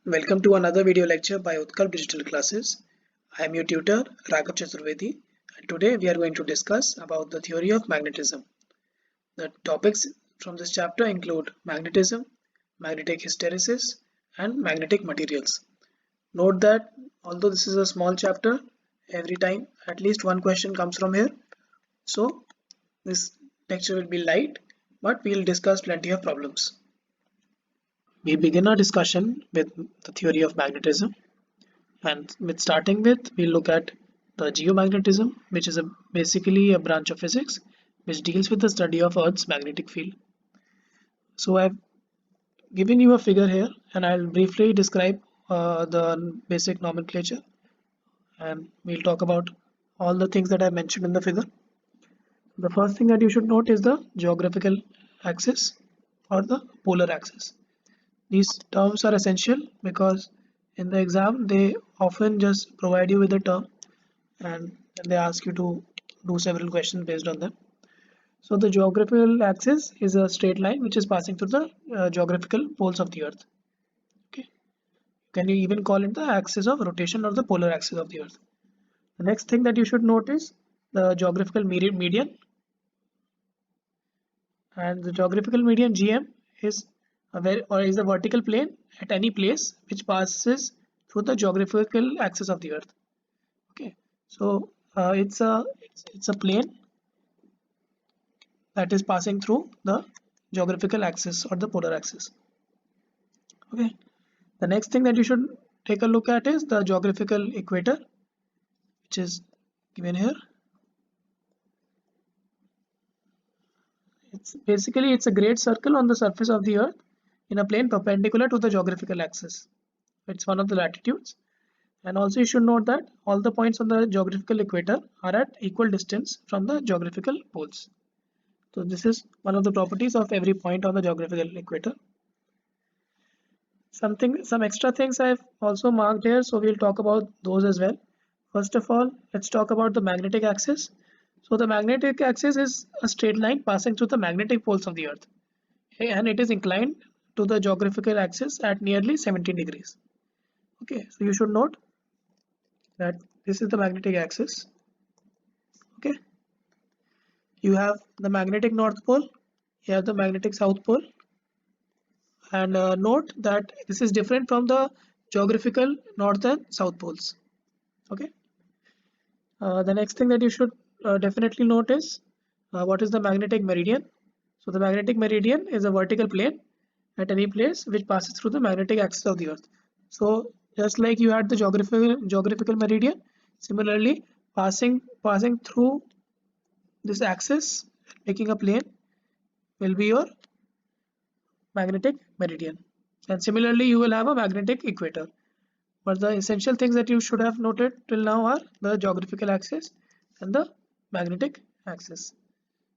Welcome to another video lecture by Utkal Digital Classes. I am your tutor Raghav Chaturvedi, and today we are going to discuss about the theory of magnetism. The topics from this chapter include magnetism, magnetic hysteresis, and magnetic materials. Note that although this is a small chapter, every time at least one question comes from here. So this lecture will be light, but we will discuss plenty of problems. We begin our discussion with the theory of magnetism. And starting with, we look at the geomagnetism, which is basically a branch of physics which deals with the study of Earth's magnetic field. So I've given you a figure here, and I'll briefly describe the basic nomenclature, and we'll talk about all the things that I mentioned in the figure. The first thing that you should note is the geographical axis or the polar axis. These terms are essential because in the exam they often just provide you with a term and then they ask you to do several questions based on them. So the geographical axis is a straight line which is passing through the geographical poles of the Earth. Okay, can you even call it the axis of rotation or the polar axis of the Earth? The next thing that you should notice the geographical median, and the geographical median GM is a vertical plane at any place which passes through the geographical axis of the Earth. Okay, so it's a plane that is passing through the geographical axis or the polar axis. Okay, the next thing that you should take a look at is the geographical equator, which is given here. It's a great circle on the surface of the Earth in a plane perpendicular to the geographical axis. It's one of the latitudes. And also you should note that all the points on the geographical equator are at equal distance from the geographical poles. So this is one of the properties of every point on the geographical equator. Some extra things I've also marked here, so we'll talk about those as well. First of all, let's talk about the magnetic axis. So the magnetic axis is a straight line passing through the magnetic poles of the Earth. Okay, and it is inclined to the geographical axis at nearly 17 degrees. Okay, so you should note that this is the magnetic axis. Okay, you have the magnetic north pole, you have the magnetic south pole, and note that this is different from the geographical north and south poles. Okay, the next thing that you should definitely note is what is the magnetic meridian. So the magnetic meridian is a vertical plane at any place which passes through the magnetic axis of the Earth. So just like you had the geographical meridian, similarly passing through this axis, making a plane, will be your magnetic meridian. And similarly you will have a magnetic equator. But the essential things that you should have noted till now are the geographical axis and the magnetic axis.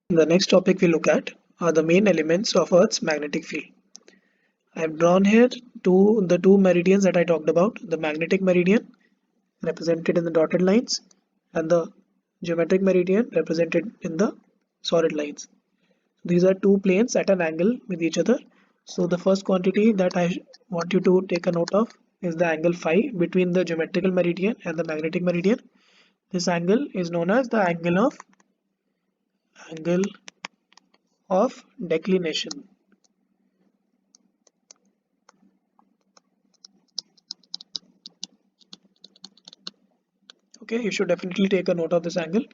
The next topic we look at are the main elements of Earth's magnetic field. I have drawn here the two meridians that I talked about, the magnetic meridian represented in the dotted lines and the geometric meridian represented in the solid lines. These are two planes at an angle with each other. So the first quantity that I want you to take a note of is the angle phi between the geometrical meridian and the magnetic meridian. This angle is known as the angle of declination. Okay, you should definitely take a note of this angle.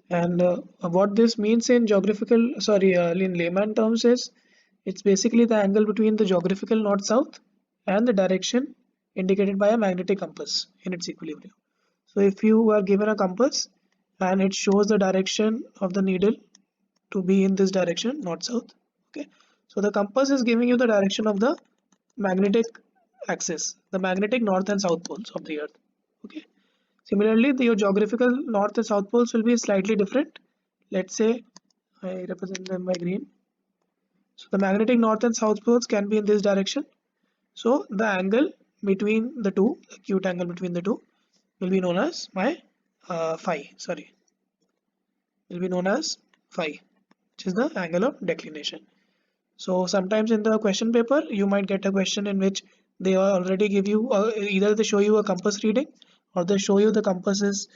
And what this means in in layman terms is it's basically the angle between the geographical north-south and the direction indicated by a magnetic compass in its equilibrium. So if you are given a compass and it shows the direction of the needle to be in this direction, north-south, okay, so the compass is giving you the direction of the magnetic axis, the magnetic north and south poles of the Earth. Okay. Similarly, your geographical north and south poles will be slightly different. Let's say I represent them by green. So the magnetic north and south poles can be in this direction. So the angle between the two, the acute angle between the two, will be known as phi. Will be known as phi, which is the angle of declination. So sometimes in the question paper, you might get a question in which they already give you either they show you a compass reading or they show you the compasses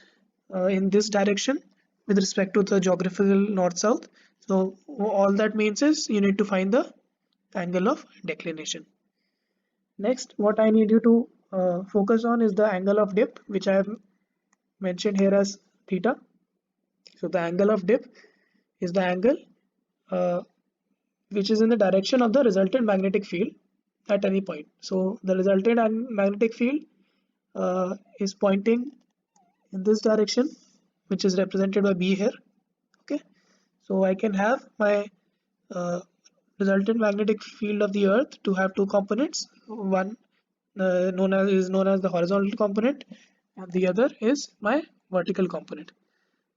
in this direction with respect to the geographical north south. So all that means is you need to find the angle of declination. Next, what I need you to focus on is the angle of dip, which I have mentioned here as theta. So the angle of dip is the angle uh, which is in the direction of the resultant magnetic field at any point. So the resultant magnetic field is pointing in this direction, which is represented by B here. Okay, so I can have my uh, resultant magnetic field of the earth to have two components. One known as the horizontal component and the other is my vertical component.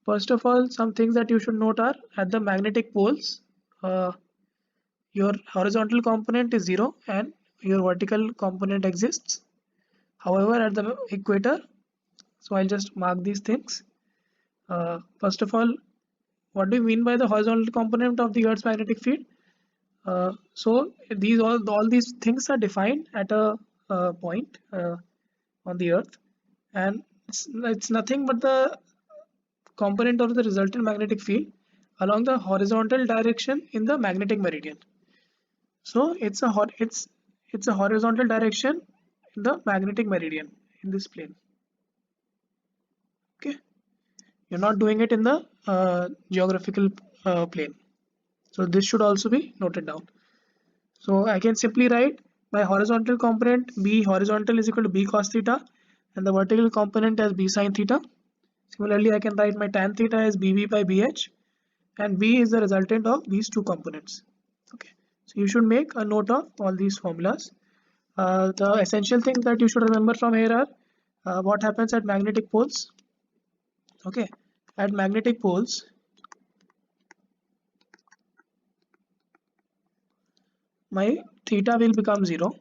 First of all, some things that you should note are at the magnetic poles, your horizontal component is 0 and your vertical component exists. However, at the equator, so I'll just mark these things. First of all, what do you mean by the horizontal component of the Earth's magnetic field? So these all these things are defined at a point on the Earth, and it's nothing but the component of the resultant magnetic field along the horizontal direction in the magnetic meridian. So it's a horizontal direction in the magnetic meridian in this plane. Okay, you're not doing it in the geographical plane. So this should also be noted down. So I can simply write my horizontal component B horizontal is equal to B cos theta and the vertical component as B sin theta. Similarly, I can write my tan theta as BB by BH and B is the resultant of these two components. Okay, so you should make a note of all these formulas. The essential things that you should remember from here are what happens at magnetic poles. Okay, at magnetic poles, my theta will become 0.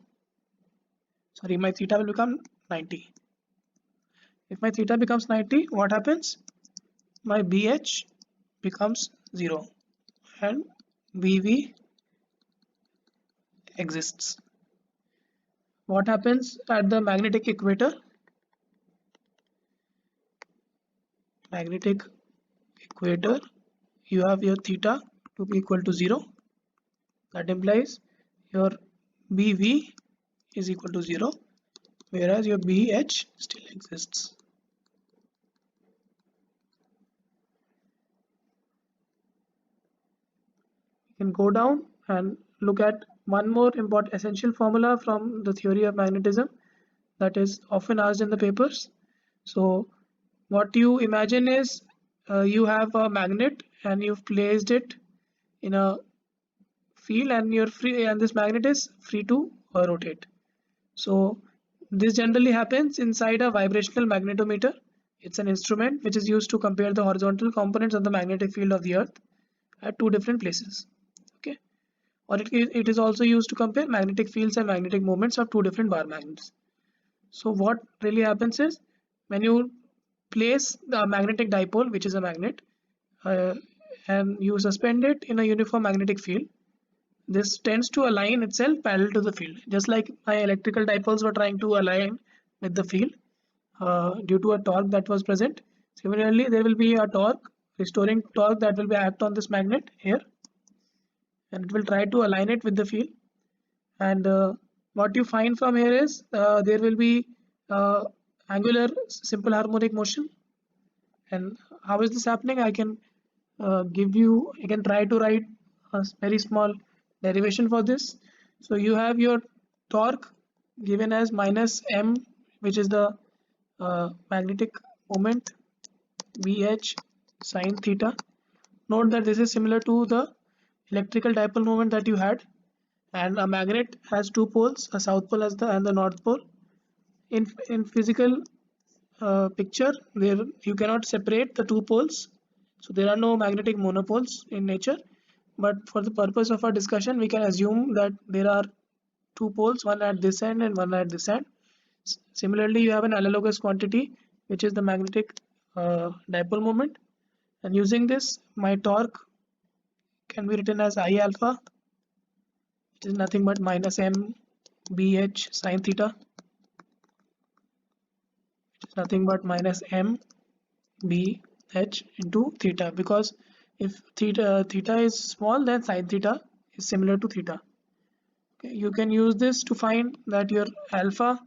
Sorry, my theta will become 90. If my theta becomes 90, what happens? My BH becomes 0 and BV exists. What happens at the magnetic equator? Magnetic equator, you have your theta to be equal to 0. That implies your BV is equal to 0, whereas your BH still exists. You can go down and look at one more important essential formula from the theory of magnetism that is often asked in the papers. So what you imagine is you have a magnet and you've placed it in a field and you're free and this magnet is free to rotate. So this generally happens inside a vibrational magnetometer. It's an instrument which is used to compare the horizontal components of the magnetic field of the earth at two different places. Okay, or it is also used to compare magnetic fields and magnetic moments of two different bar magnets. So what really happens is when you place the magnetic dipole, which is a magnet, uh, and you suspend it in a uniform magnetic field, this tends to align itself parallel to the field, just like my electrical dipoles were trying to align with the field due to a torque that was present. Similarly, there will be a torque, restoring torque that will be act on this magnet here, and it will try to align it with the field. And what you find from here is there will be angular simple harmonic motion. And how is this happening? I can I can try to write a very small derivation for this. So you have your torque given as minus m, which is the magnetic moment BH sine theta. Note that this is similar to the electrical dipole moment that you had, and a magnet has two poles, a south pole as the and the north pole. In physical picture, there you cannot separate the two poles, so there are no magnetic monopoles in nature. But for the purpose of our discussion, we can assume that there are two poles, one at this end and one at this end. Similarly, you have an analogous quantity, which is the magnetic dipole moment, and using this, my torque can be written as I alpha, which is nothing but minus m BH sine theta, which is nothing but minus M BH into theta, because if theta is small, then sine theta is similar to theta. Okay, you can use this to find that your alpha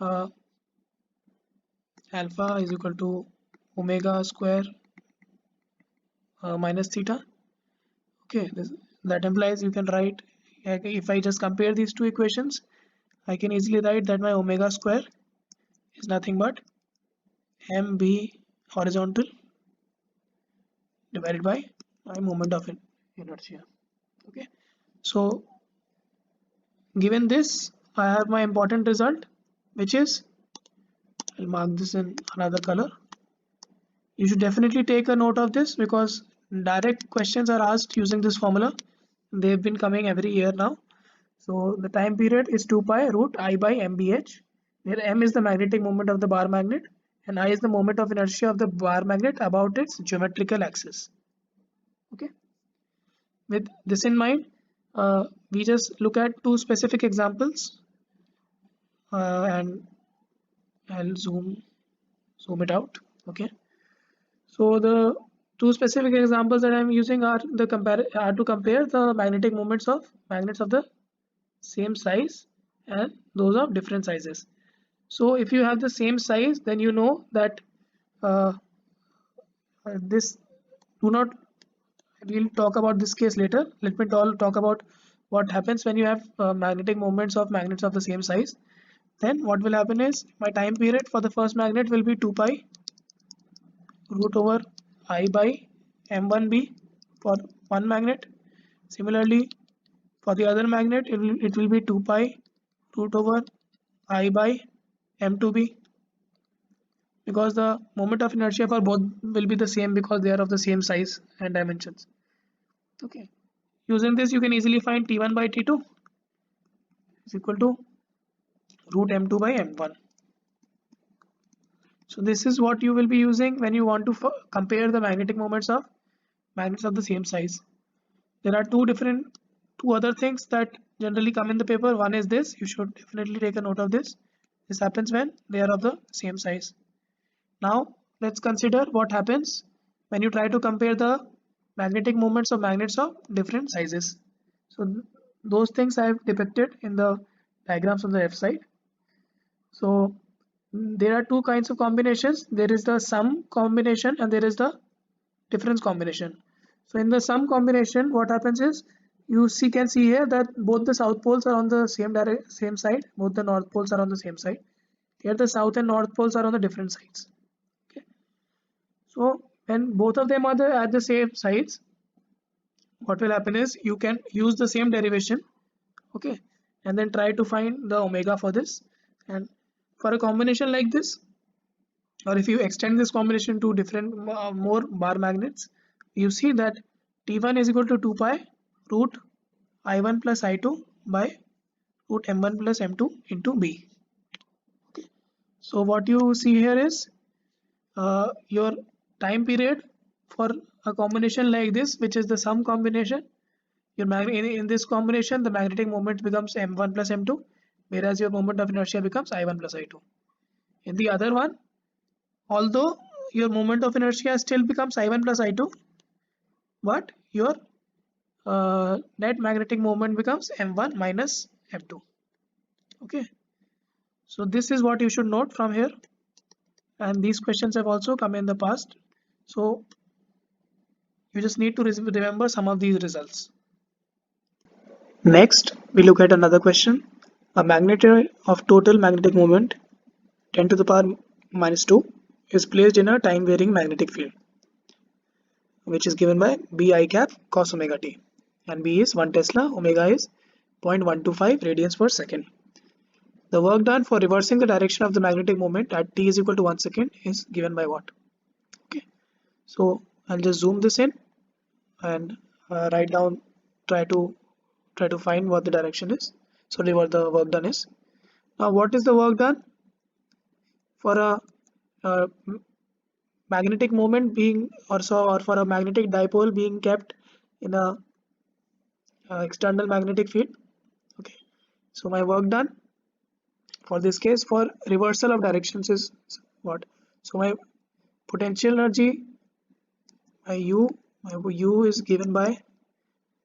uh, alpha is equal to omega square minus theta. Okay, that implies you can write, if I just compare these two equations, I can easily write that my omega square is nothing but mb horizontal divided by my moment of inertia. Okay, so given this, I have my important result, which is, I'll mark this in another color. You should definitely take a note of this because direct questions are asked using this formula. They've been coming every year now. So the time period is 2 pi root I by mbh, where m is the magnetic moment of the bar magnet and I is the moment of inertia of the bar magnet about its geometrical axis. Okay. With this in mind, we just look at two specific examples, and I'll zoom it out. Okay. So the two specific examples that I'm using are to compare the magnetic moments of magnets of the same size and those of different sizes. So if you have the same size, then you know that uh, this do not. We'll talk about this case later. Let me talk about what happens when you have magnetic moments of magnets of the same size. Then what will happen is my time period for the first magnet will be 2 pi root over I by m1b for one magnet. Similarly, for the other magnet, it will be 2 pi root over I by m2b, because the moment of inertia for both will be the same because they are of the same size and dimensions. Okay. Using this, you can easily find T1 by T2 is equal to root m2 by m1. So this is what you will be using when you want to compare the magnetic moments of magnets of the same size. There are two other things that generally come in the paper. One is this. You should definitely take a note of this. This happens when they are of the same size. Now let's consider what happens when you try to compare the magnetic moments of magnets of different sizes. So those things I have depicted in the diagrams on the left side. So there are two kinds of combinations. There is the sum combination and there is the difference combination. So in the sum combination, what happens is can see here that both the south poles are on the same side, both the north poles are on the same side. Here the south and north poles are on the different sides. Okay. So when both of them are at the same sides, what will happen is you can use the same derivation, okay, and then try to find the omega for this. And for a combination like this, or if you extend this combination to different more bar magnets, you see that T1 is equal to 2 pi root I1 plus I2 by root M1 plus M2 into B. Okay. So what you see here is your time period for a combination like this, which is the sum combination. In this combination, the magnetic moment becomes M1 plus M2, whereas your moment of inertia becomes I1 plus I2. In the other one, although your moment of inertia still becomes I1 plus I2, but your net magnetic moment becomes M1 minus M2. Okay, so this is what you should note from here, and these questions have also come in the past, so you just need to remember some of these results. Next, we look at another question. A magnet of total magnetic moment 10 to the power minus 2 is placed in a time varying magnetic field, which is given by b I cap cos omega t, and b is 1 Tesla, omega is 0.125 radians per second. The work done for reversing the direction of the magnetic moment at t is equal to 1 second is given by what? Okay, so I'll just zoom this in and write down, try to find what the direction is. Sorry, what the work done is. Now, what is the work done for a magnetic moment being or for a magnetic dipole being kept in a external magnetic field? Okay, So my work done for this case for reversal of directions is what? So my potential energy, my U is given by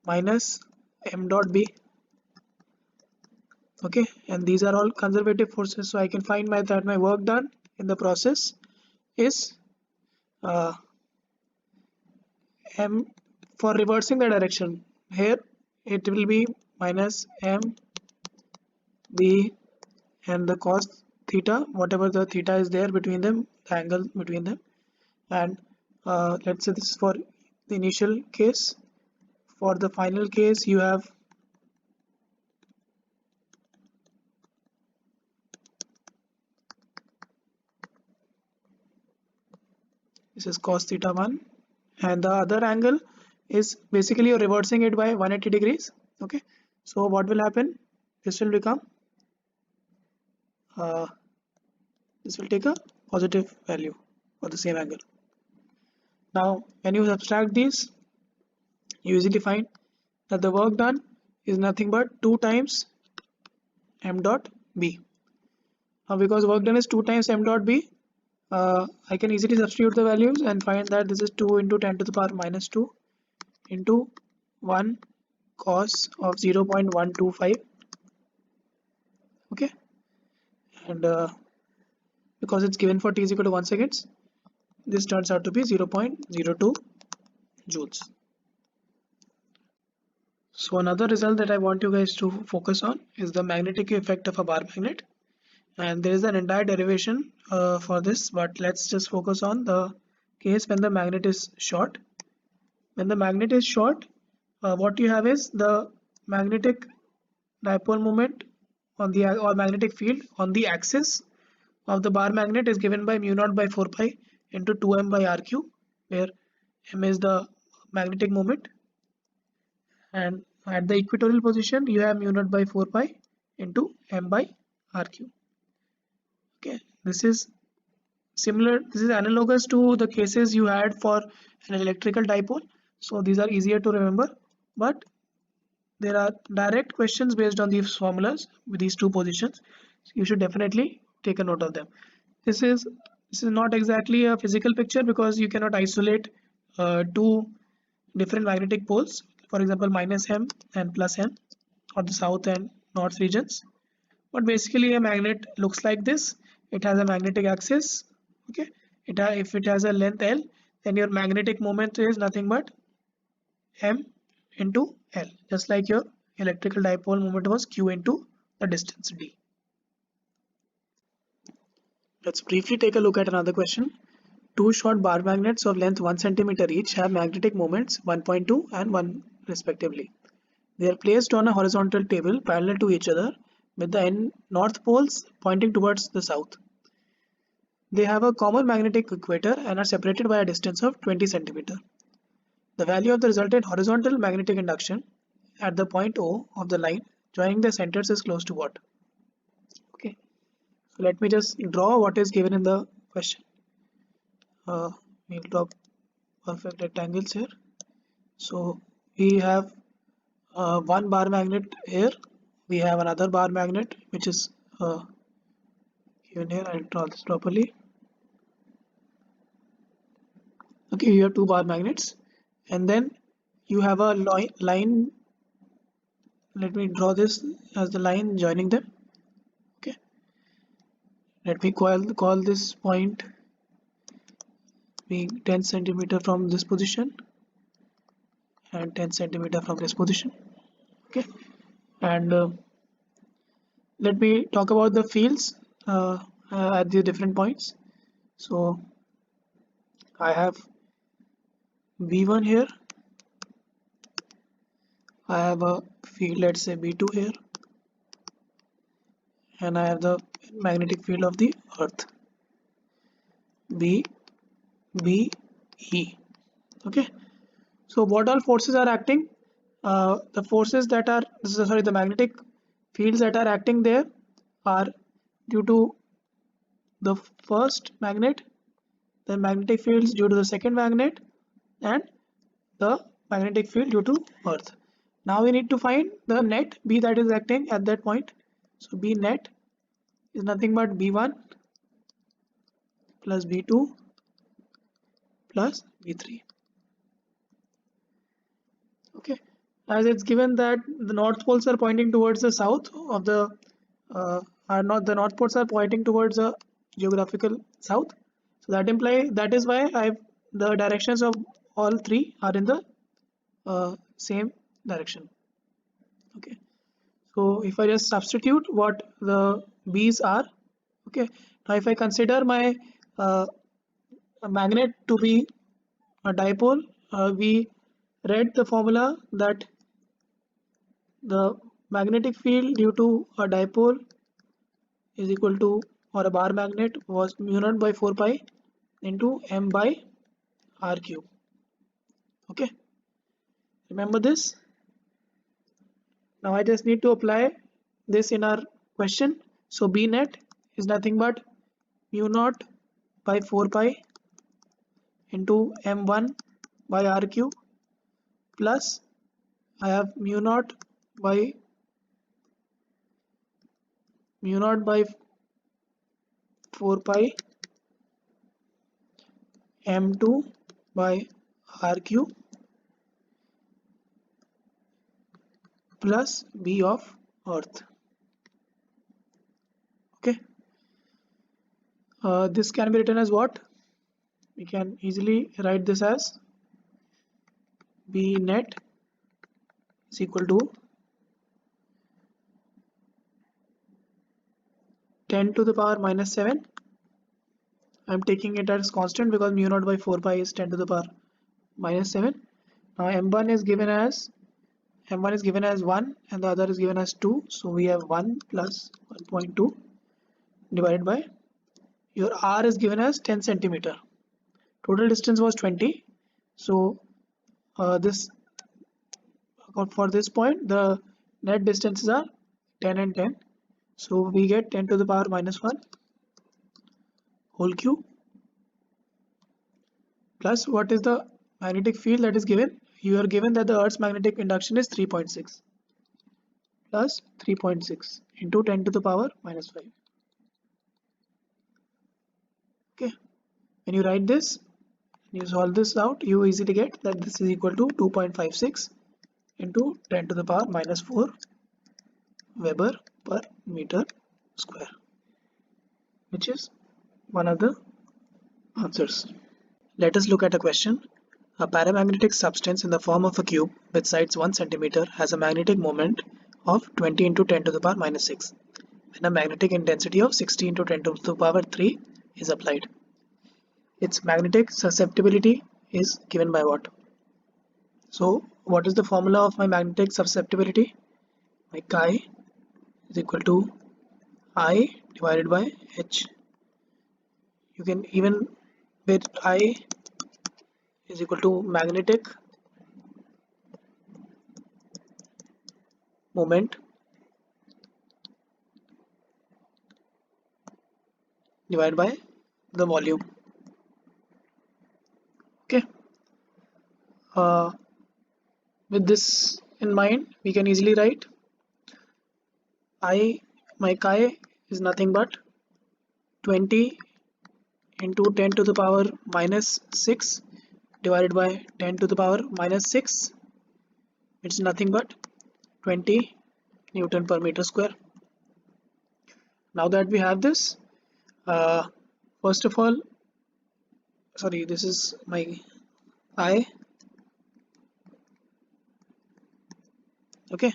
minus m dot b. Okay, and these are all conservative forces, so I can find that my work done in the process is uh, m for reversing the direction. Here it will be minus m b and the cos theta, whatever the theta is there between them, the angle between them. And let's say this is for the initial case. For the final case, you have this is cos theta 1, and the other angle is basically you're reversing it by 180 degrees. Okay, so what will happen? This will become uh, this will take a positive value for the same angle. Now when you subtract these, you easily find that the work done is nothing but 2 times m dot b. Now because work done is 2 times m dot b, I can easily substitute the values and find that this is 2 into 10 to the power minus 2 into 1 cos of 0.125. Okay, and because it's given for t is equal to 1 seconds, this turns out to be 0.02 joules. So another result that I want you guys to focus on is the magnetic effect of a bar magnet, and there is an entire derivation for this, but let's just focus on the case when the magnet is short. When the magnet is short, what you have is the magnetic dipole moment on the or magnetic field on the axis of the bar magnet is given by mu naught by 4 pi into 2m by r cube, where m is the magnetic moment, and at the equatorial position you have mu naught by 4 pi into m by r cube. Okay, this is similar, this is analogous to the cases you had for an electrical dipole, so these are easier to remember, but there are direct questions based on these formulas with these two positions, so you should definitely take a note of them. This is not exactly a physical picture because you cannot isolate two different magnetic poles, for example minus m and plus m, or the south and north regions, but basically a magnet looks like this. It has a magnetic axis. Okay, if it has a length L, then your magnetic moment is nothing but m into L, just like your electrical dipole moment was q into the distance d. Let's briefly take a look at another question. Two short bar magnets of length 1 centimeter each have magnetic moments 1.2 and 1 respectively. They are placed on a horizontal table parallel to each other with the north poles pointing towards the south. They have a common magnetic equator and are separated by a distance of 20 centimeter. The value of the resultant horizontal magnetic induction at the point O of the line joining the centers is close to what? Okay, so let me just draw what is given in the question. We'll draw perfect rectangles here. So we have one bar magnet here. We have another bar magnet which is given here. I'll draw this properly. Okay, you have two bar magnets, and then you have a line. Let me draw this as the line joining them. Okay, let me call this point being 10 centimeter from this position and 10 centimeter from this position. Okay, and let me talk about the fields at the different points. So I have V1 here, I have a field, let's say B2 here, and I have the magnetic field of the earth, B E. Okay, so what all forces are acting? The forces that are the magnetic fields that are acting there are due to the first magnet, the magnetic fields due to the second magnet, and the magnetic field due to earth. Now we need to find the net B that is acting at that point. So B net is nothing but B1 plus B2 plus B3. Okay, as it's given that the north poles are pointing towards the south of the are not the north poles are pointing towards the geographical south, so that is why I've the directions of all three are in the same direction. Okay, so if I just substitute what the B's are, okay, now if I consider my a magnet to be a dipole, we read the formula that the magnetic field due to a dipole is equal to, or a bar magnet, was mu naught by 4 pi into m by r cube. Okay, remember this. Now I just need to apply this in our question. So B net is nothing but mu naught by 4 pi into m1 by r cube plus I have mu naught by 4 pi m2 by r cube plus B of earth. Okay, this can be written as what? We can easily write this as B net is equal to 10 to the power minus 7. I'm taking it as constant because mu naught by 4 pi is 10 to the power minus 7. Now m1 is given as 1 and the other is given as 2, so we have 1 plus 1.2 divided by your r is given as 10 centimeter. Total distance was 20, so this for this point the net distances are 10 and 10, so we get 10 to the power minus 1 whole cube plus what is the magnetic field that is given. You are given that the Earth's magnetic induction is 3.6 plus 3.6 into 10 to the power minus 5. Okay, when you write this, you solve this out, you easily get that this is equal to 2.56 into 10 to the power minus 4 Weber per meter square, which is one of the answers. Let us look at a question. A paramagnetic substance in the form of a cube with sides 1 centimeter has a magnetic moment of 20 into 10 to the power minus 6 and a magnetic intensity of 60 into 10 to the power 3 is applied. Its magnetic susceptibility is given by what? So what is the formula of my magnetic susceptibility? My chi is equal to I divided by H. You can even with I is equal to magnetic moment divided by the volume. Okay, with this in mind we can easily write my chi is nothing but 20 into 10 to the power minus 6 divided by 10 to the power minus 6. It's nothing but 20 Newton per meter square. Now that we have this, first of all, sorry, this is my I. Okay,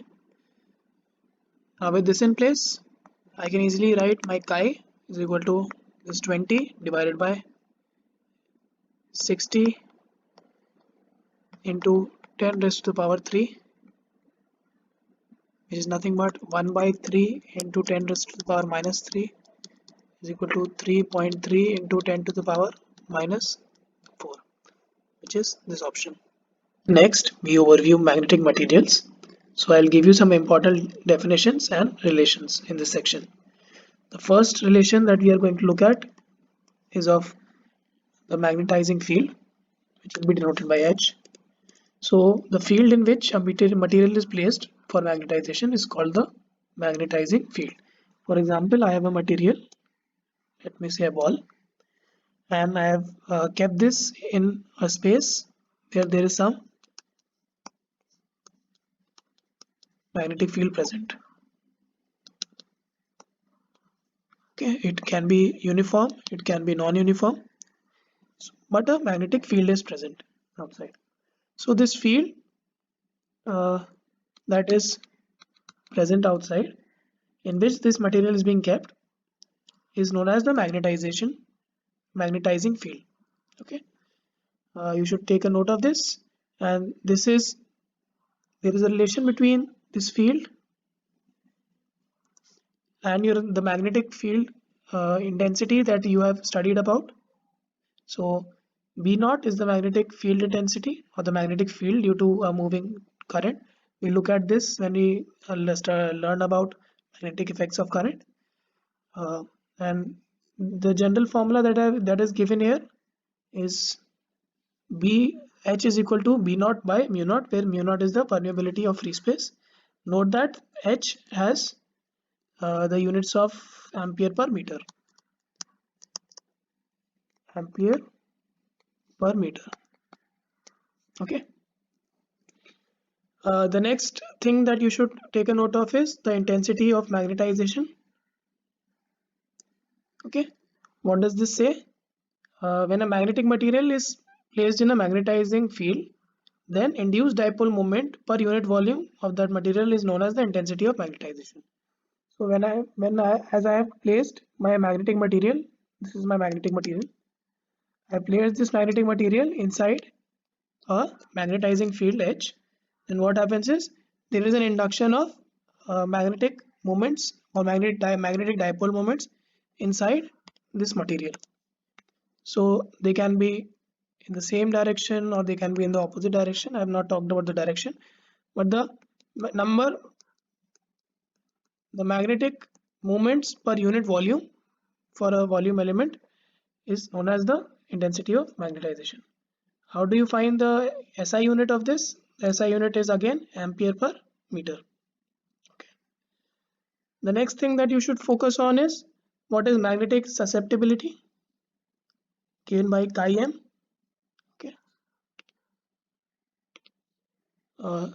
now with this in place, I can easily write my chi is equal to this 20 divided by 60 into 10 raised to the power 3, which is nothing but 1 by 3 into 10 raised to the power minus 3 is equal to 3.3 into 10 to the power minus 4, which is this option. Next, we overview magnetic materials. So I'll give you some important definitions and relations in this section. The first relation that we are going to look at is of the magnetizing field, which will be denoted by H. So the field in which a material is placed for magnetization is called the magnetizing field. For example, I have a material, let me say a ball, and I have kept this in a space where there is some magnetic field present. Okay, it can be uniform, it can be non-uniform, but a magnetic field is present outside. So this field uh, that is present outside, in which this material is being kept, is known as the magnetizing field. Okay, you should take a note of this, and this is there is a relation between this field and the magnetic field intensity that you have studied about. So B naught is the magnetic field intensity or the magnetic field due to a moving current. We look at this when we learn about magnetic effects of current. And the general formula that is given here is B H is equal to B naught by mu naught, where mu naught is the permeability of free space. Note that H has the units of ampere per meter. Ampere per meter. Okay. The next thing that you should take a note of is the intensity of magnetization. Okay. What does this say? When a magnetic material is placed in a magnetizing field, then induced dipole moment per unit volume of that material is known as the intensity of magnetization. So as I have placed my magnetic material, this is my magnetic material. I place this magnetic material inside a magnetizing field H. Then what happens is there is an induction of magnetic moments or magnetic dipole moments inside this material. So they can be in the same direction or they can be in the opposite direction. I have not talked about the direction, but the number, the magnetic moments per unit volume for a volume element is known as the intensity of magnetization. How do you find the SI unit of this? The SI unit is again ampere per meter. Okay. The next thing that you should focus on is what is magnetic susceptibility, given by chi m. Okay.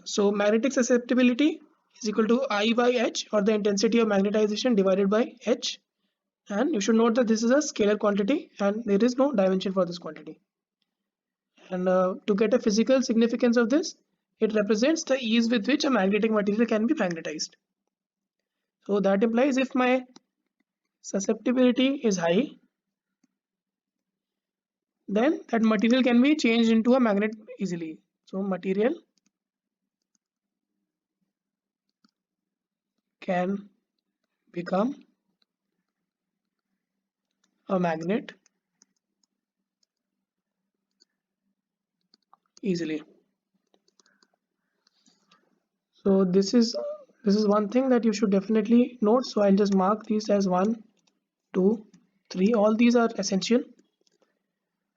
So magnetic susceptibility is equal to I by H, or the intensity of magnetization divided by H. And you should note that this is a scalar quantity and there is no dimension for this quantity. And to get a physical significance of this, it represents the ease with which a magnetic material can be magnetized. So that implies if my susceptibility is high, then that material can be changed into a magnet easily. So material can become a magnet easily. So this is one thing that you should definitely note. So I'll just mark these as 1, 2, 3. All these are essential.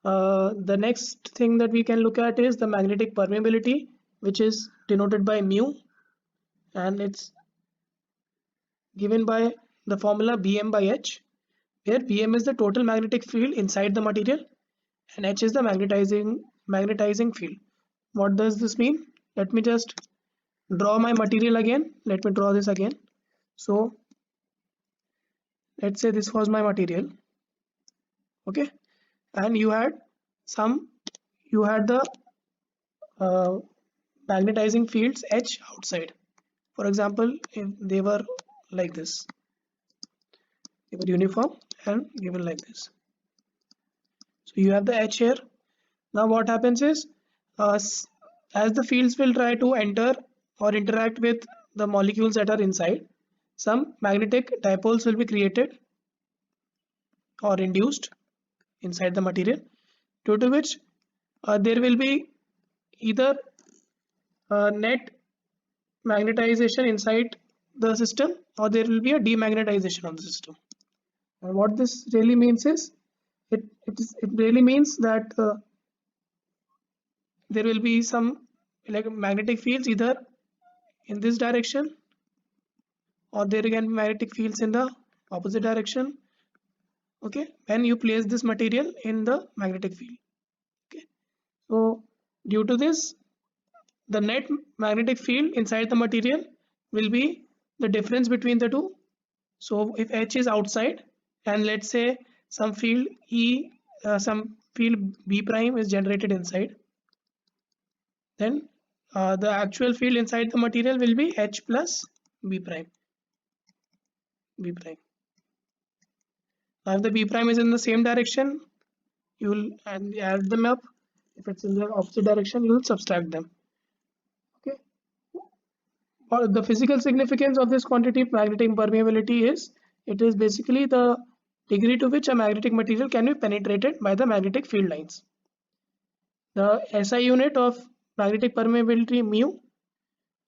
The next thing that we can look at is the magnetic permeability, which is denoted by mu, and it's given by the formula Bm by H, where Bm is the total magnetic field inside the material and H is the magnetizing field. What does this mean? Let me just draw my material again. Let me draw this again. So let's say this was my material. Okay, and you had the uh, magnetizing fields H outside. For example, if they were like this, they were uniform and given like this. So you have the H here. Now what happens is, as the fields will try to enter or interact with the molecules that are inside, some magnetic dipoles will be created or induced inside the material, due to which there will be either net magnetization inside the system or there will be a demagnetization of the system. And what this really means is, it really means that there will be some magnetic fields either in this direction or there can be magnetic fields in the opposite direction, okay, when you place this material in the magnetic field. Okay, so due to this, the net magnetic field inside the material will be the difference between the two. So if H is outside, and let's say some field some field B prime is generated inside, then the actual field inside the material will be H plus B prime. B prime. Now if the B prime is in the same direction, you will add them up. If it's in the opposite direction, you will subtract them. Okay. Or the physical significance of this quantity magnetic permeability is, it is basically the degree to which a magnetic material can be penetrated by the magnetic field lines. The SI unit of magnetic permeability mu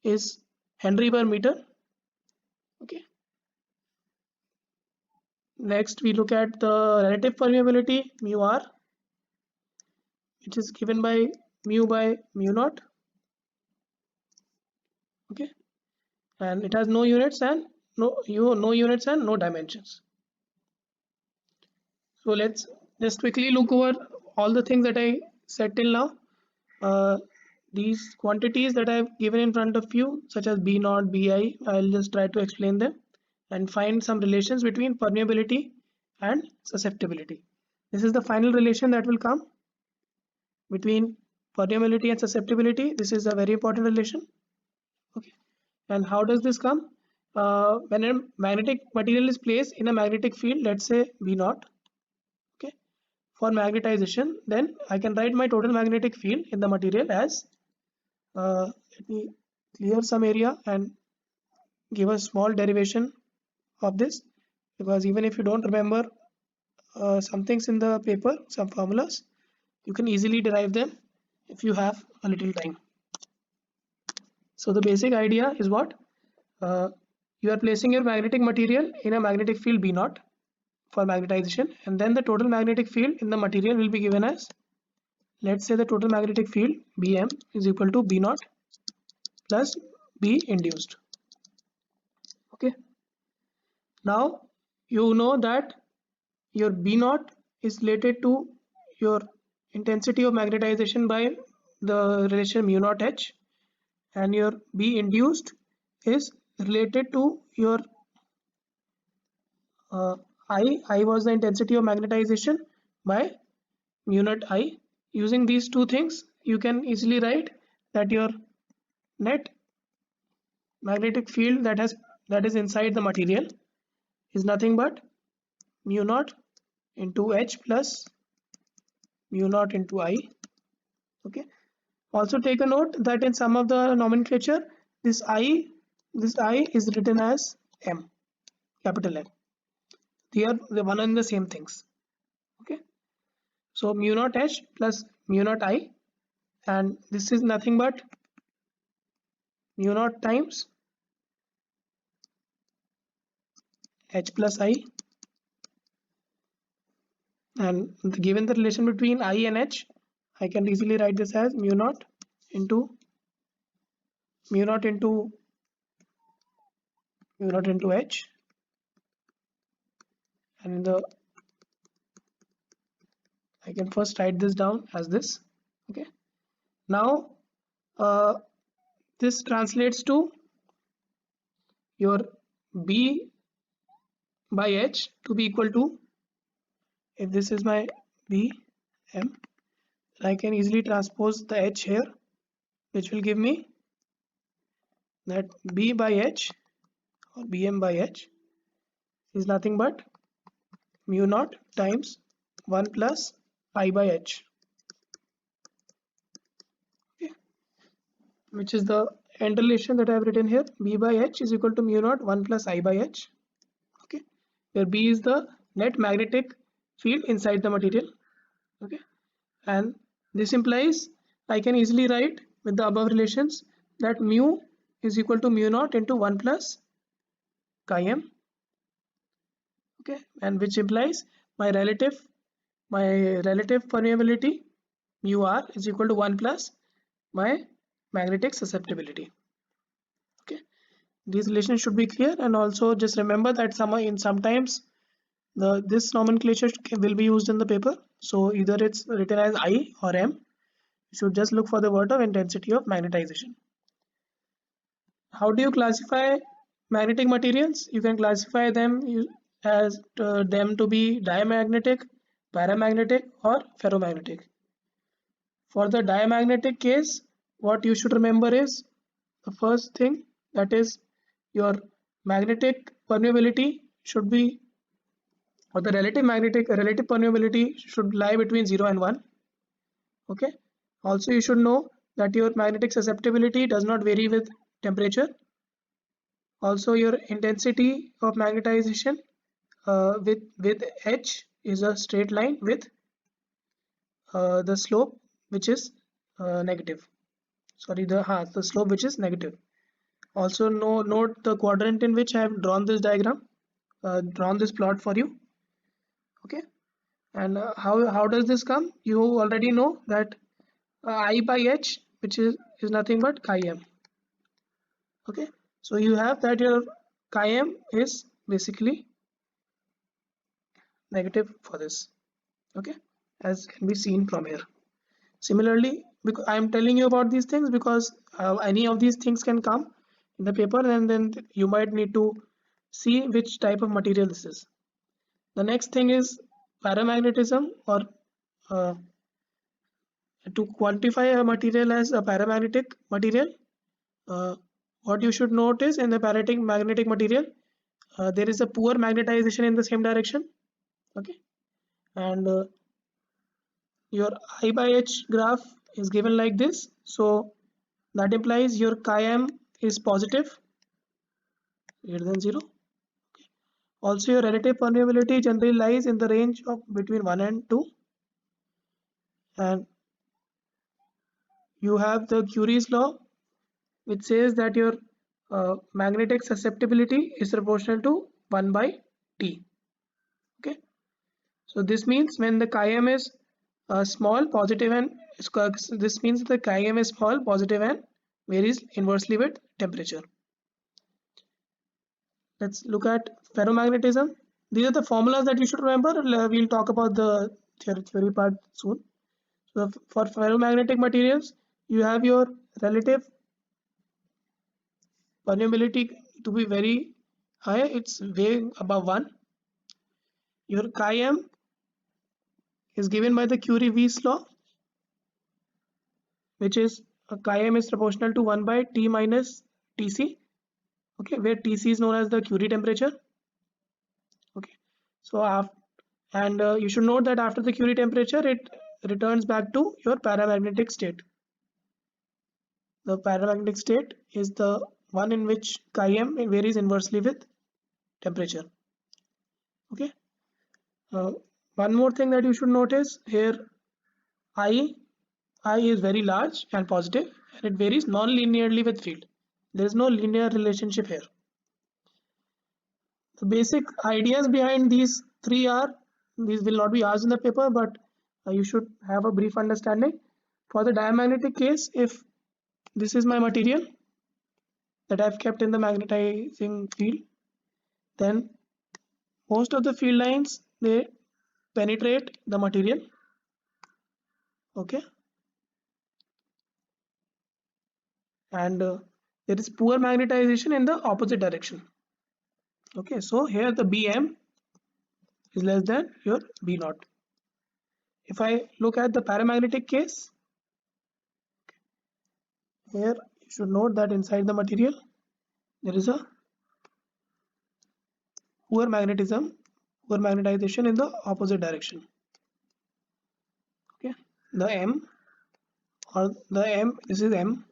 is Henry per meter. Okay. Next we look at the relative permeability mu r, which is given by mu naught. Okay, and it has no units and no units and no dimensions. So let's just quickly look over all the things that I said till now. These quantities that I've given in front of you, such as B naught, Bi, I'll just try to explain them and find some relations between permeability and susceptibility. This is the final relation that will come between permeability and susceptibility. This is a very important relation. Okay, and how does this come? When a magnetic material is placed in a magnetic field, let's say B naught, okay, for magnetization, then I can write my total magnetic field in the material as, let me clear some area and give a small derivation of this, because even if you don't remember some things in the paper, some formulas, you can easily derive them if you have a little time. So the basic idea is what? You are placing your magnetic material in a magnetic field B naught for magnetization, and then the total magnetic field in the material will be given as, let's say the total magnetic field Bm is equal to B naught plus B induced. Okay, now you know that your B naught is related to your intensity of magnetization by the relation mu naught H, and your B induced is related to your I was the intensity of magnetization by mu naught I. Using these two things, you can easily write that your net magnetic field that is inside the material is nothing but mu naught into H plus mu naught into I. Okay. Also take a note that in some of the nomenclature, this I is written as M, capital M. They are the one and the same things. Okay. So mu naught H plus mu naught I, and this is nothing but mu naught times H plus I, and given the relation between I and H, I can easily write this as mu naught into H, and I can first write this down as this. Okay, now this translates to your B by H to be equal to, if this is my B M, I can easily transpose the H here, which will give me that B by H or Bm by H is nothing but mu naught times 1 plus I by H, okay, which is the end relation that I have written here. B by H is equal to mu naught 1 plus I by H. Okay, where B is the net magnetic field inside the material. Okay, and this implies I can easily write with the above relations that mu is equal to mu naught into 1 plus chi m. Okay, and which implies my relative permeability mu r is equal to 1 plus my magnetic susceptibility. Okay, these relations should be clear, and also just remember that sometimes this nomenclature will be used in the paper. So either it's written as I or M. You should just look for the word of intensity of magnetization. How do you classify magnetic materials? You can classify them as them to be diamagnetic, paramagnetic, or ferromagnetic. For the diamagnetic case, what you should remember is the first thing, that is your magnetic permeability should be, or the relative permeability should lie between 0 and 1. Okay. Also, you should know that your magnetic susceptibility does not vary with temperature. Also, your intensity of magnetization with H is a straight line with the slope which is negative. Sorry, the slope which is negative. Also, note the quadrant in which I have drawn this diagram, drawn this plot for you. Okay, and how does this come? You already know that I by H, which is nothing but chi m. Okay, so you have that your chi m is basically negative for this. Okay, as can be seen from here. Similarly, because I am telling you about these things because any of these things can come in the paper, and then you might need to see which type of material this is. The next thing is paramagnetism, or uh, to quantify a material as a paramagnetic material. What you should notice in the magnetic material, there is a poor magnetization in the same direction. Okay, and your I by H graph is given like this. So that implies your chi m is positive, greater than 0. Also, your relative permeability generally lies in the range of between 1 and 2. And you have the Curie's law, which says that your magnetic susceptibility is proportional to 1 by T. Okay, so this means when the chi m is small, positive, and this means the chi m is small, positive, and varies inversely with temperature. Let's look at ferromagnetism. These are the formulas that you should remember. We'll talk about the theory part soon. So for ferromagnetic materials, you have your relative permeability to be very high. It's way above 1. Your chi m is given by the Curie-Weiss law, which is chi m is proportional to 1 by T minus Tc. Okay, where Tc is known as the Curie temperature. Okay, so and you should note that after the Curie temperature, it returns back to your paramagnetic state. The paramagnetic state is the one in which chi m varies inversely with temperature. Okay. Uh, One more thing that you should notice here, I is very large and positive, and it varies non-linearly with field. There is no linear relationship here. The basic ideas behind these three are, these will not be asked in the paper, but you should have a brief understanding. For the diamagnetic case, if this is my material that I've kept in the magnetizing field, then most of the field lines, they penetrate the material. Okay, and there is poor magnetization in the opposite direction. Okay, so here the Bm is less than your B naught. If I look at the paramagnetic case, here you should note that inside the material there is a poor magnetization in the opposite direction. Okay, the M, or the M, this is M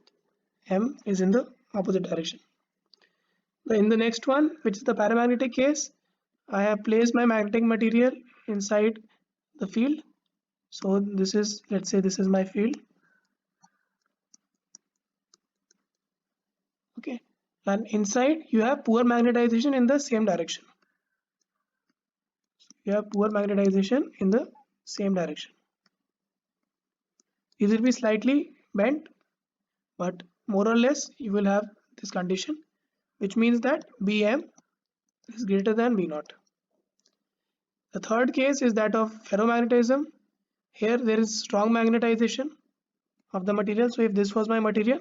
is in the opposite direction. In the next one, which is the paramagnetic case, I have placed my magnetic material inside the field. So this is, let's say this is my field. Okay, and inside you have poor magnetization in the same direction. You have poor magnetization in the same direction. It will be slightly bent, but more or less you will have this condition. which means that Bm is greater than B naught. The third case is that of ferromagnetism. Here there is strong magnetization of the material. So if this was my material,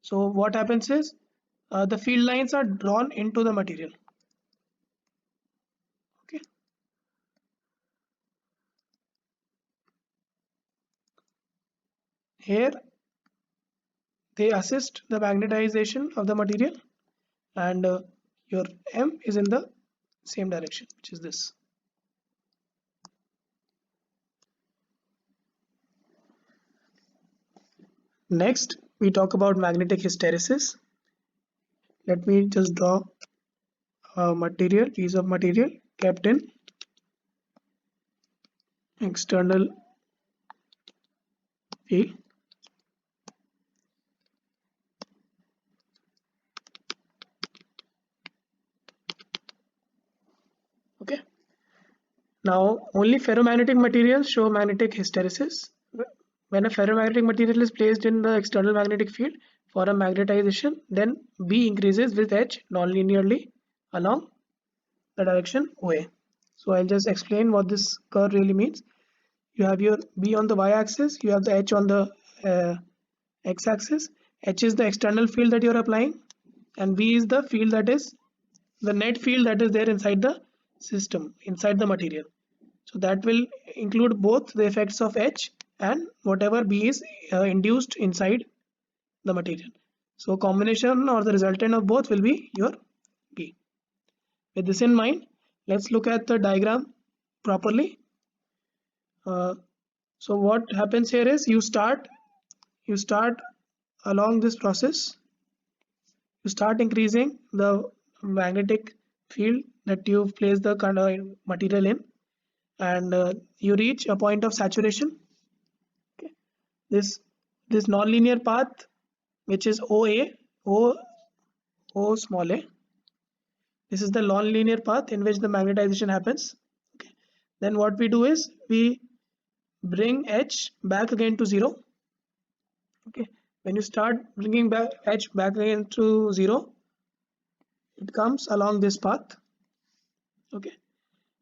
so what happens is the field lines are drawn into the material. Okay. Here they assist the magnetization of the material, and your M is in the same direction, which is this. Next, we talk about magnetic hysteresis. Let me just draw a piece of material kept in external field. Okay. Now, only ferromagnetic materials show magnetic hysteresis. When a ferromagnetic material is placed in the external magnetic field for a magnetization, then B increases with H non-linearly along the direction OA. So I'll just explain what this curve really means. You have your B on the y-axis, you have the H on the x-axis. H is the external field that you're applying, and B is the field that is the net field that is there inside the system, inside the material. So that will include both the effects of H and whatever B is induced inside the material. So combination or the resultant of both will be your B. With this in mind, let's look at the diagram properly. So what happens here is you start along this process. You start increasing the magnetic field that you place the kind of material in, and you reach a point of saturation. Okay. This non-linear path, which is OA, O small a. This is the non-linear path in which the magnetization happens. Okay. Then what we do is we bring H back again to 0. Okay. When you start bringing back H back again to 0, it comes along this path. Okay.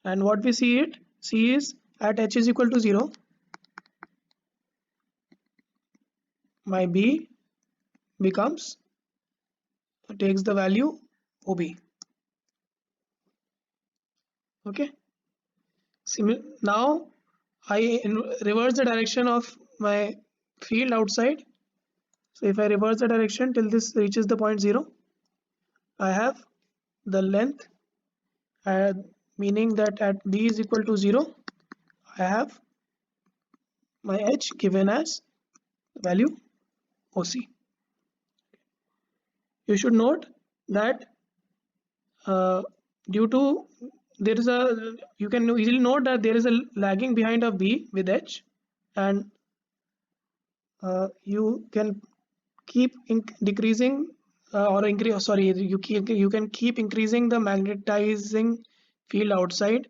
And what we see is at H is equal to 0, my B takes the value OB. Okay. Now I reverse the direction of my field outside. So if I reverse the direction till this reaches the point 0, I have the length, meaning that at B is equal to 0, I have my H given as value OC. You should note that due to you can easily note that there is a lagging behind of B with H, and you can keep decreasing or increase. Sorry, you can keep increasing the magnetizing field outside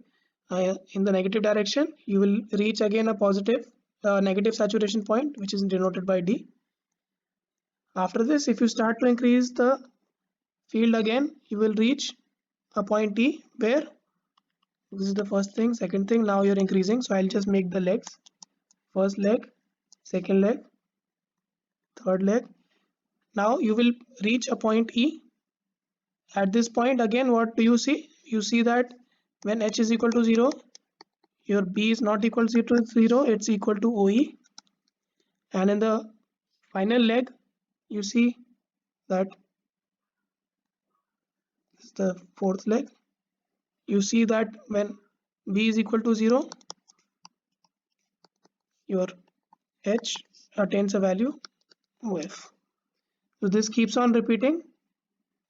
in the negative direction. You will reach again a positive negative saturation point, which is denoted by D. After this, if you start to increase the field again, you will reach a point T where this is the first thing, second thing. Now you're increasing, so I'll just make the legs. First leg, second leg, third leg. Now you will reach a point E. At this point again, what do you see? You see that when H is equal to 0, your B is not equal to 0, it's equal to OE. And in the final leg, you see that this is the fourth leg. You see that when B is equal to 0, your H attains a value OF. So this keeps on repeating.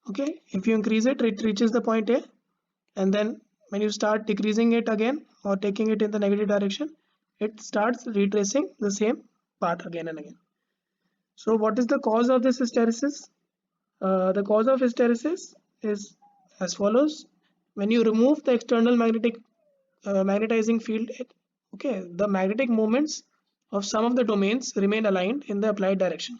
Okay, if you increase it, it reaches the point A, and then when you start decreasing it again or taking it in the negative direction, it starts retracing the same path again and again. So what is the cause of this hysteresis? The cause of hysteresis is as follows. When you remove the external magnetizing field, okay, the magnetic moments of some of the domains remain aligned in the applied direction.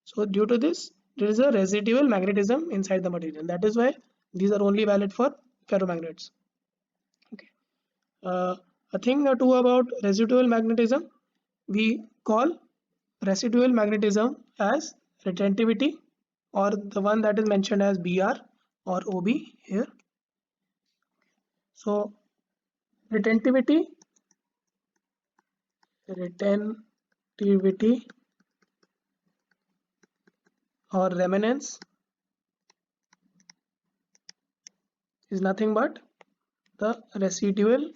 So due to this, there is a residual magnetism inside the material. That is why these are only valid for ferromagnets. Okay. A thing or two about residual magnetism. We call residual magnetism as retentivity, or the one that is mentioned as Br or Ob here. So retentivity or remanence is nothing but the residual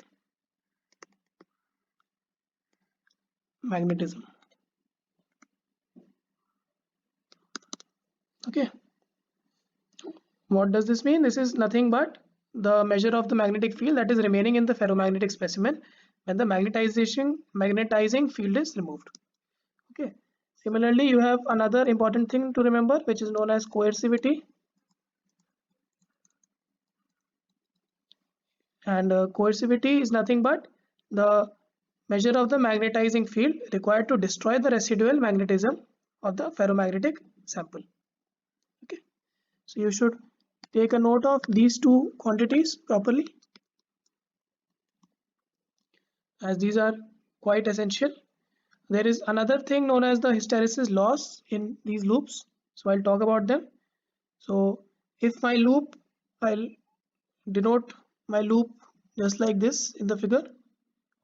magnetism. Okay, what does this mean? This is nothing but the measure of the magnetic field that is remaining in the ferromagnetic specimen when the magnetizing field is removed. Okay, similarly you have another important thing to remember, which is known as coercivity. And coercivity is nothing but the measure of the magnetizing field required to destroy the residual magnetism of the ferromagnetic sample. Okay, so you should take a note of these two quantities properly, as these are quite essential. There is another thing known as the hysteresis loss in these loops, so I'll talk about them. So if my loop, I'll denote my loop just like this in the figure.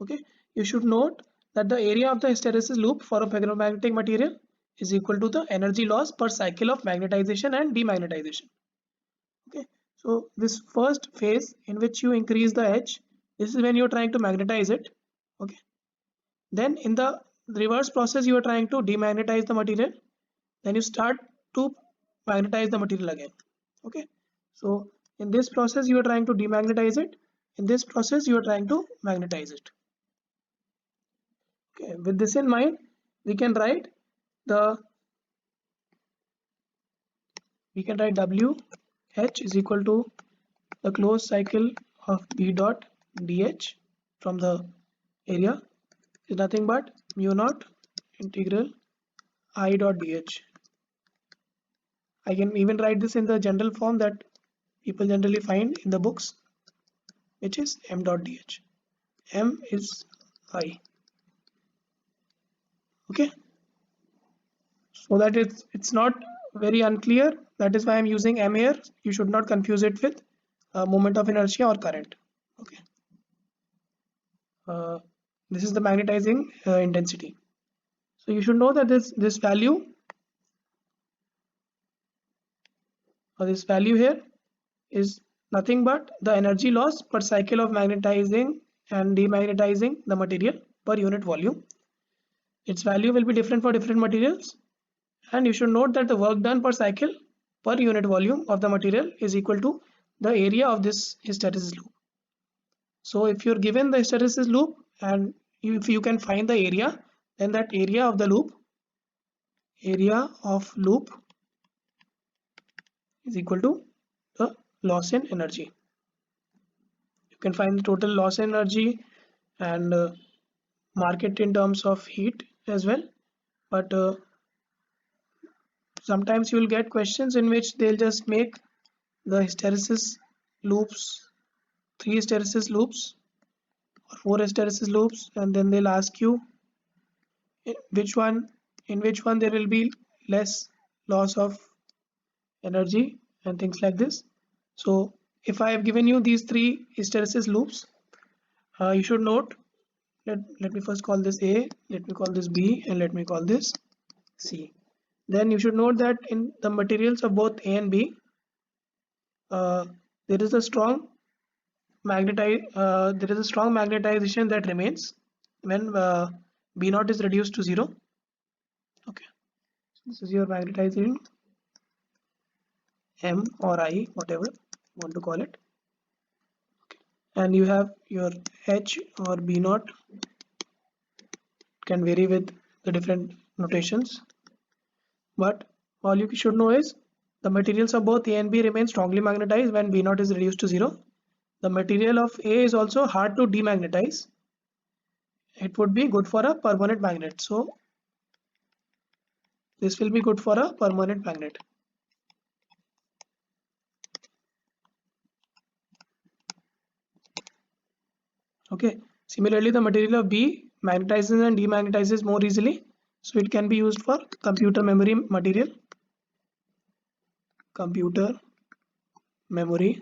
Okay, you should note that the area of the hysteresis loop for a ferromagnetic material is equal to the energy loss per cycle of magnetization and demagnetization. Okay, so this first phase in which you increase the H, this is when you're trying to magnetize it. Okay, then in the reverse process you are trying to demagnetize the material, then you start to magnetize the material again. Okay, so in this process you are trying to demagnetize it, in this process you are trying to magnetize it. Okay, with this in mind, we can write W H is equal to the closed cycle of B dot dH from the area is nothing but mu naught integral I dot dH. I can even write this in the general form that people generally find in the books, which is m dot dH. M is I. Okay, so that it's not very unclear. That is why I'm using m here. You should not confuse it with moment of inertia or current. Okay, this is the magnetizing intensity. So you should know that this value or this value here is nothing but the energy loss per cycle of magnetizing and demagnetizing the material per unit volume. Its value will be different for different materials, and you should note that the work done per cycle per unit volume of the material is equal to the area of this hysteresis loop. So if you're given the hysteresis loop and if you can find the area, then that area of loop is equal to the loss in energy. You can find the total loss in energy and mark it in terms of heat as well, but sometimes you will get questions in which they'll just make the hysteresis loops, 3 hysteresis loops or 4 hysteresis loops, and then they'll ask you in which one there will be less loss of energy and things like this. So if I have given you these 3 hysteresis loops, you should note, let me first call this A, let me call this B, and let me call this C. Then you should note that in the materials of both A and B, there is a strong magnetization that remains when B naught is reduced to 0. Okay, so this is your magnetizing M or I, whatever you want to call it. Okay. And you have your H or B naught, can vary with the different notations, but all you should know is the materials of both A and B remain strongly magnetized when B naught is reduced to 0. The material of A is also hard to demagnetize. It would be good for a permanent magnet. So this will be good for a permanent magnet. Okay. Similarly, the material of B magnetizes and demagnetizes more easily, so it can be used for computer memory material. Computer memory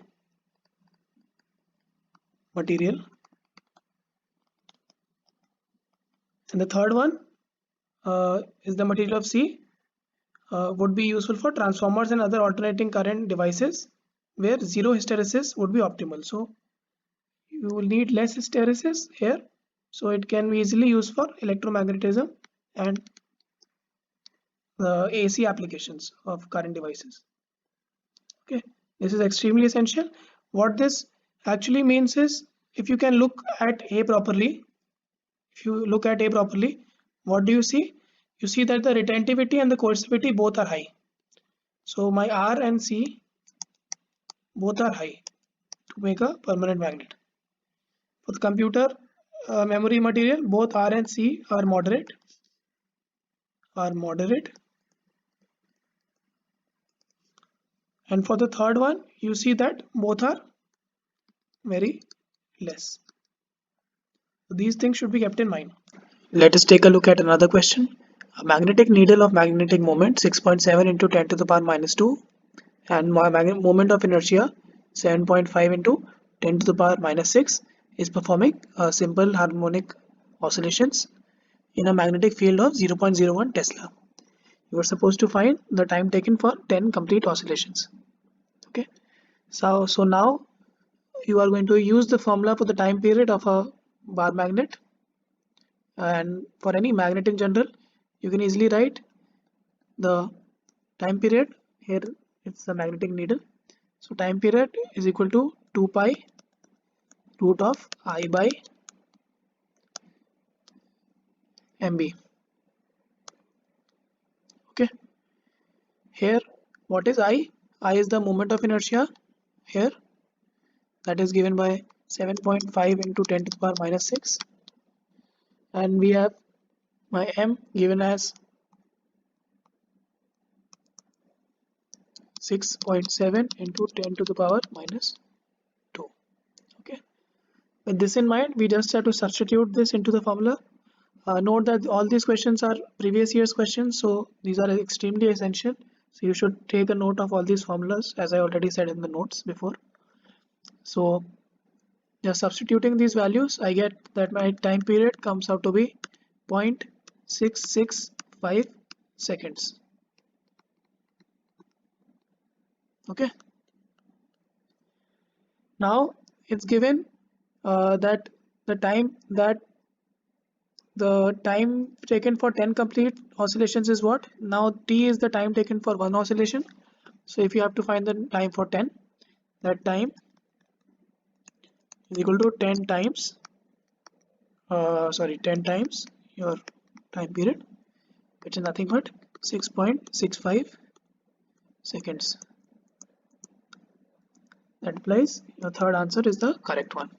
material. And the third one is the material of C would be useful for transformers and other alternating current devices where zero hysteresis would be optimal. So you will need less hysteresis here, so it can be easily used for electromagnetism and the AC applications of current devices. Okay, this is extremely essential. What this actually means is, if you can look at A properly, if you look at A properly, what do you see? You see that the retentivity and the coercivity both are high. So my R and C both are high to make a permanent magnet. For the computer memory material, both R and C are moderate. And for the third one, you see that both are very less. So these things should be kept in mind. Let us take a look at another question. A magnetic needle of magnetic moment 6.7 into 10 to the power minus 2 and moment of inertia 7.5 into 10 to the power minus 6 is performing simple harmonic oscillations in a magnetic field of 0.01 Tesla. You are supposed to find the time taken for 10 complete oscillations. Okay, so now you are going to use the formula for the time period of a bar magnet, and for any magnet in general you can easily write the time period. Here it's the magnetic needle, so time period is equal to 2 pi root of I by mb. Okay, here what is I is the moment of inertia here, that is given by 7.5 into 10 to the power minus 6, and we have my m given as 6.7 into 10 to the power minus 2. Okay, with this in mind, we just have to substitute this into the formula. Note that all these questions are previous year's questions, so these are extremely essential. So you should take a note of all these formulas, as I already said in the notes before. So just substituting these values, I get that my time period comes out to be 0.665 seconds. Okay, now it's given that the time taken for 10 complete oscillations is what? Now t is the time taken for one oscillation. So if you have to find the time for 10, that time is equal to 10 times 10 times your time period, which is nothing but 6.65 seconds. That implies your third answer is the correct one.